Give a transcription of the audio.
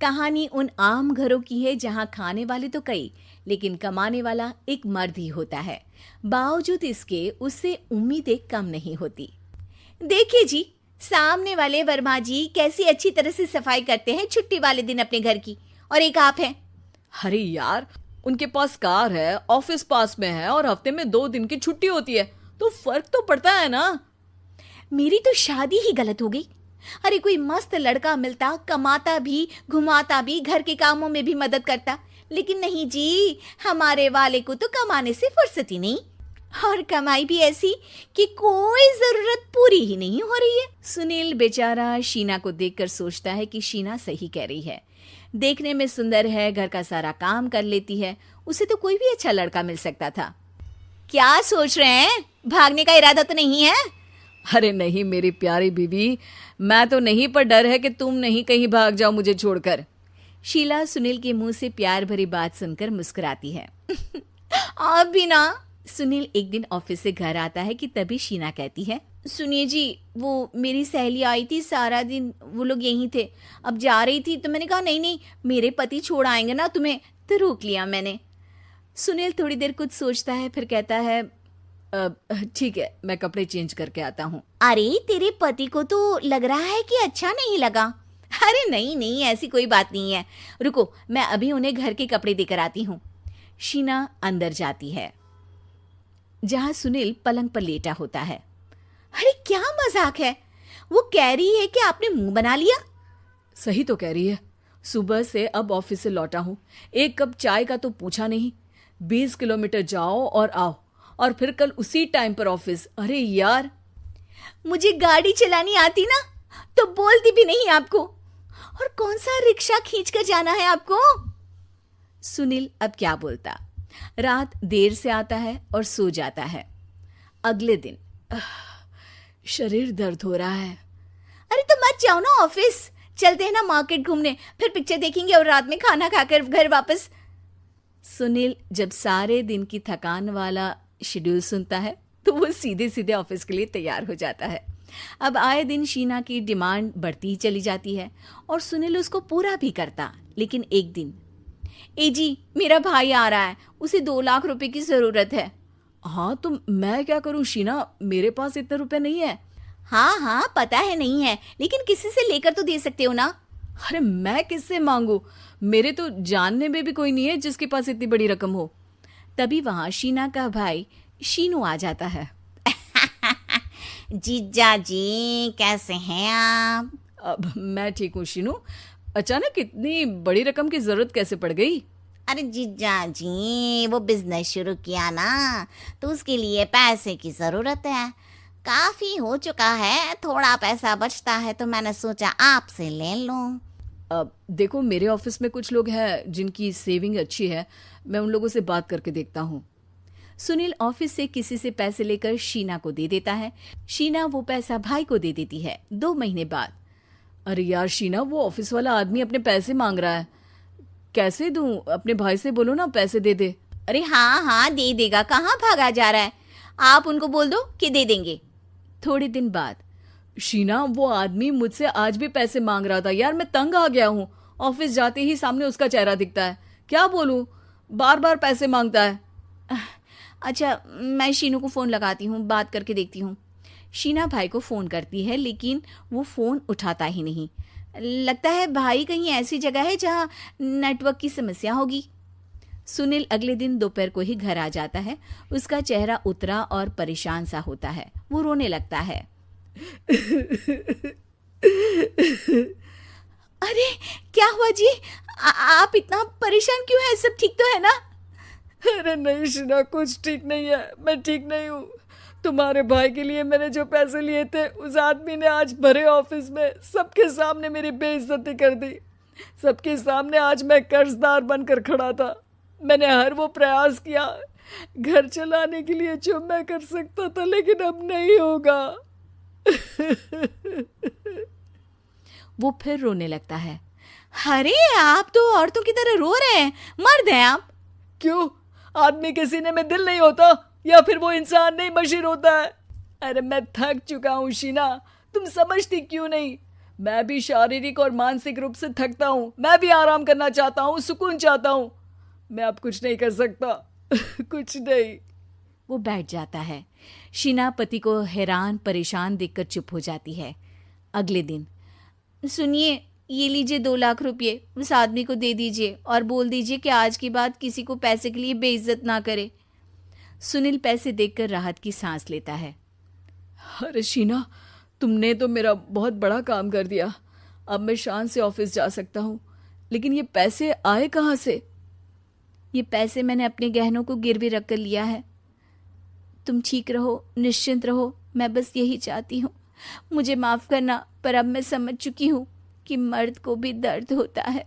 कहानी उन आम घरों की है जहां खाने वाले तो कई, लेकिन कमाने वाला एक मर्द ही होता है। बावजूद इसके उससे उम्मीदें कम नहीं होती। देखिए जी, सामने वाले वर्मा जी कैसी अच्छी तरह से सफाई करते हैं छुट्टी वाले दिन अपने घर की, और एक आप हैं। अरे यार, उनके पास कार है, ऑफिस पास में है और हफ्ते में 2 दिन की छुट्टी होती है, तो फर्क तो पड़ता है ना। मेरी तो शादी ही गलत हो गई। अरे कोई मस्त लड़का मिलता, कमाता भी, घुमाता भी, घर के कामों में भी मदद करता, लेकिन नहीं जी, हमारे वाले को तो कमाने से फुर्सत ही नहीं, और कमाई भी ऐसी कि कोई जरूरत पूरी ही नहीं हो रही है। सुनील बेचारा शीना को देखकर सोचता है कि शीना सही कह रही है। देखने में सुंदर है, घर का सारा काम कर लेती है, उसे तो कोई भी अच्छा लड़का मिल सकता था। क्या सोच रहे हैं? भागने का इरादा तो नहीं है? अरे नहीं मेरी प्यारी बीवी, मैं तो नहीं, पर डर है कि तुम नहीं कहीं भाग जाओ मुझे छोड़कर। शीला सुनील के मुंह से प्यार भरी बात सुनकर मुस्कुराती है। आप भी ना। सुनील एक दिन ऑफिस से घर आता है कि तभी शीना कहती है, सुनिए जी, वो मेरी सहेली आई थी, सारा दिन वो लोग यहीं थे, अब जा रही थी तो मैंने कहा नहीं नहीं, मेरे पति छोड़ आएंगे ना तुम्हें, तो रोक लिया मैंने। सुनील थोड़ी देर कुछ सोचता है, फिर कहता है, ठीक है, मैं कपड़े चेंज करके आता हूँ। अरे तेरे पति को तो लग रहा है कि अच्छा नहीं लगा। अरे नहीं नहीं, ऐसी कोई बात नहीं है, रुको मैं अभी उन्हें घर के कपड़े देकर आती हूँ। शीना अंदर जाती है जहां सुनील पलंग पर लेटा होता है। अरे क्या मजाक है, वो कह रही है कि आपने मुंह बना लिया। सही तो कह रही है, सुबह से अब ऑफिस से लौटा हूँ, एक कप चाय का तो पूछा नहीं, 20 किलोमीटर जाओ और आओ, और फिर कल उसी टाइम पर ऑफिस। अरे यार, मुझे गाड़ी चलानी आती ना तो बोलती भी नहीं आपको, और कौन सा रिक्शा खींच कर जाना है आपको। सुनील अब क्या बोलता। रात देर से आता है और सो जाता है। अगले दिन शरीर दर्द हो रहा है। अरे तो मत जाओ ना ऑफिस, चलते हैं ना मार्केट घूमने, फिर पिक्चर देखेंगे और रात में खाना खाकर घर वापस। सुनील जब सारे दिन की थकान वाला शेड्यूल सुनता है तो वो सीधे सीधे ऑफिस के लिए तैयार हो जाता है। अब आए दिन शीना की डिमांड बढ़ती ही चली जाती है और सुनील उसको पूरा भी करता। लेकिन एक दिन, ए जी मेरा भाई आ रहा है, उसे 2 लाख रुपए की जरूरत है। हाँ तो मैं क्या करूं शीना, मेरे पास इतने रुपए नहीं है। हाँ हाँ पता है नहीं है, लेकिन किसी से लेकर तो दे सकते हो ना। अरे मैं किससे मांगू, मेरे तो जानने में भी कोई नहीं है जिसके पास इतनी बड़ी रकम हो। तभी वहां शीना का भाई शीनू आ जाता है। जीजा जी कैसे हैं आप? अब मैं ठीक हूँ शीनू, अचानक इतनी बड़ी रकम की जरूरत कैसे पड़ गई? अरे जीजा जी, वो बिजनेस शुरू किया ना, तो उसके लिए पैसे की जरूरत है। काफी हो चुका है, थोड़ा पैसा बचता है तो मैंने सोचा आपसे ले लूं। अब देखो, मेरे ऑफिस में कुछ लोग हैं जिनकी सेविंग अच्छी है, मैं उन लोगों से बात करके देखता हूँ। सुनील ऑफिस से किसी से पैसे लेकर शीना को दे देता है। शीना वो पैसा भाई को दे देती है। 2 महीने बाद, अरे यार शीना, वो ऑफिस वाला आदमी अपने पैसे मांग रहा है, कैसे दूं? अपने भाई से बोलो ना पैसे दे दे। अरे हाँ हाँ दे देगा, कहाँ भागा जा रहा है, आप उनको बोल दो कि दे देंगे। थोड़े दिन बाद, शीना, वो आदमी मुझसे आज भी पैसे मांग रहा था यार, मैं तंग आ गया हूँ। ऑफिस जाते ही सामने उसका चेहरा दिखता है, क्या बोलूं, बार बार पैसे मांगता है। अच्छा मैं शीनू को फ़ोन लगाती हूँ, बात करके देखती हूँ। शीना भाई को फ़ोन करती है, लेकिन वो फ़ोन उठाता ही नहीं। लगता है भाई कहीं ऐसी जगह है जहाँ नेटवर्क की समस्या होगी। सुनील अगले दिन दोपहर को ही घर आ जाता है। उसका चेहरा उतरा और परेशान सा होता है। वो रोने लगता है। अरे क्या हुआ जी, आप इतना परेशान क्यों हैं? सब ठीक तो है ना? अरे नहीं शीना, कुछ ठीक नहीं है, मैं ठीक नहीं हूँ। तुम्हारे भाई के लिए मैंने जो पैसे लिए थे, उस आदमी ने आज भरे ऑफिस में सबके सामने मेरी बेइज्जती कर दी। सबके सामने आज मैं कर्जदार बनकर खड़ा था। मैंने हर वो प्रयास किया घर चलाने के लिए जो मैं कर सकता था, लेकिन अब नहीं होगा। वो फिर रोने लगता है। अरे आप तो औरतों की तरह रो रहे हैं, मर्द हैं आप। क्यों, आदमी के सीने में दिल नहीं होता, या फिर वो इंसान नहीं मशीन होता है? अरे मैं थक चुका हूँ शीना, तुम समझती क्यों नहीं? मैं भी शारीरिक और मानसिक रूप से थकता हूँ, मैं भी आराम करना चाहता हूँ, सुकून चाहता हूँ। मैं अब कुछ नहीं कर सकता। कुछ नहीं। वो बैठ जाता है। शीना पति को हैरान परेशान देखकर चुप हो जाती है। अगले दिन, सुनिए, ये लीजिए 2 लाख रुपये, उस आदमी को दे दीजिए और बोल दीजिए कि आज के बाद किसी को पैसे के लिए बेइज्जत ना करे। सुनील पैसे देखकर राहत की सांस लेता है। अरे शीना, तुमने तो मेरा बहुत बड़ा काम कर दिया। अब मैं शान से ऑफिस जा सकता हूँ। लेकिन ये पैसे आए कहाँ से? ये पैसे मैंने अपने गहनों को गिरवी रख कर लिया है। तुम ठीक रहो, निश्चिंत रहो, मैं बस यही चाहती हूँ। मुझे माफ़ करना, पर अब मैं समझ चुकी हूँ कि मर्द को भी दर्द होता है।